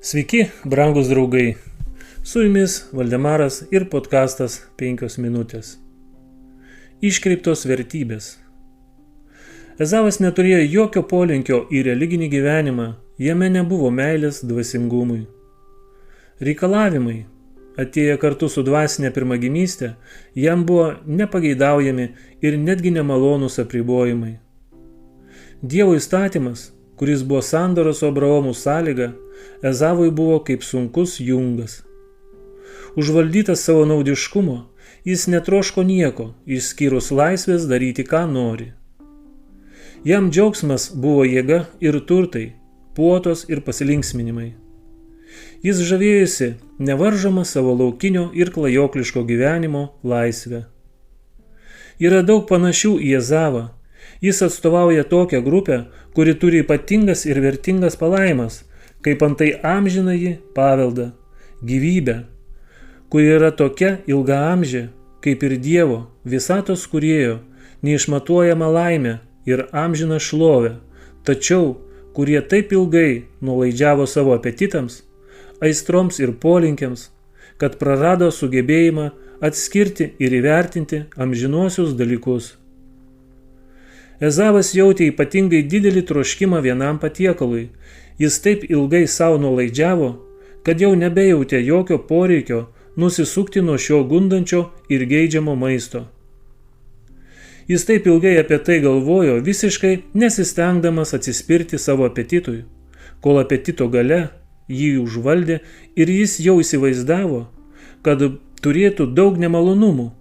Sveiki, brangūs draugai. Su jumis Valdemaras ir podkastas 5 minutės. Iškreiptos vertybės. Ezavas neturėjo jokio polinkio į religinį gyvenimą, jame nebuvo meilės dvasingumui. Reikalavimai, atėję kartu su dvasinė pirmagimystė, jam buvo nepageidaujami ir netgi nemalonūs apribojimai. Dievo įstatymas, kuris buvo sandoros su Abraomu sąlyga, Ezavui buvo kaip sunkus jungas. Užvaldytas savo naudiškumo, jis netroško nieko, išskyrus laisvės daryti, ką nori. Jam džiaugsmas buvo jėga ir turtai, puotos ir pasilinksminimai. Jis žavėjosi nevaržoma savo laukinio ir klajokliško gyvenimo laisvę. Yra daug panašių į Ezavą. Jis atstovauja tokią grupę, kuri turi ypatingas ir vertingas palaimas, kaip antai amžinąjį paveldą, gyvybę, kuri yra tokia ilgaamžė, kaip ir Dievo, visatos kūrėjo, neišmatuojama laimė ir amžina šlovė, tačiau kurie taip ilgai nuolaidžiavo savo apetitams, aistroms ir polinkiams, kad prarado sugebėjimą atskirti ir įvertinti amžinuosius dalykus. Ezavas jautė ypatingai didelį troškimą vienam patiekalui. Jis taip ilgai savo nuolaidžiavo, kad jau nebejautė jokio poreikio nusisukti nuo šio gundančio ir geidžiamo maisto. Jis taip ilgai apie tai galvojo, visiškai nesistengdamas atsispirti savo apetitui, kol apetito gale jį užvaldė ir jis jau įsivaizdavo, kad turėtų daug nemalonumų,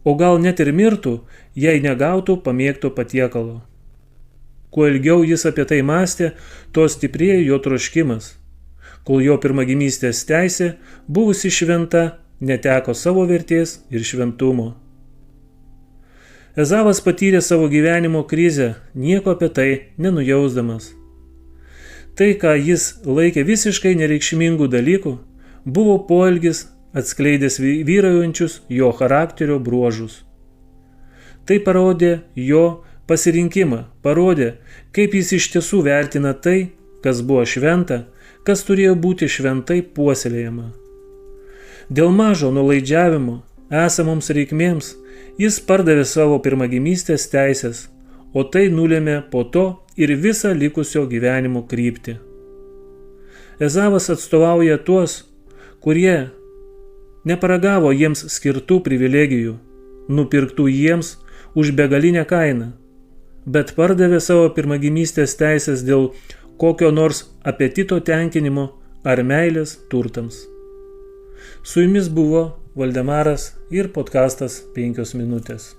o gal net ir mirtų, jei negautų pamėgto patiekalo. Kuo ilgiau jis apie tai mąstė, tuo stiprėjo jo troškimas, kol jo pirmagimystės teisė, buvusi šventa, neteko savo vertės ir šventumo. Ezavas patyrė savo gyvenimo krizę, nieko apie tai nenujausdamas. Tai, ką jis laikė visiškai nereikšmingų dalykų, buvo poelgis atskleidęs vyraujančius jo charakterio bruožus. Tai parodė jo pasirinkimą, parodė, kaip jis iš tiesų vertina tai, kas buvo šventa, kas turėjo būti šventai puoselėjama. Dėl mažo nuolaidžiavimo esamoms reikmėms jis pardavė savo pirmagimystės teisės, o tai nulėmė po to ir visą likusio gyvenimo kryptį. Ezavas atstovauja tuos, kurie neparagavo jiems skirtų privilegijų, nupirktų jiems už begalinę kainą, bet pardavė savo pirmagimystės teisės dėl kokio nors apetito tenkinimo ar meilės turtams. Su jumis buvo Valdemaras ir podkastas 5 minutės.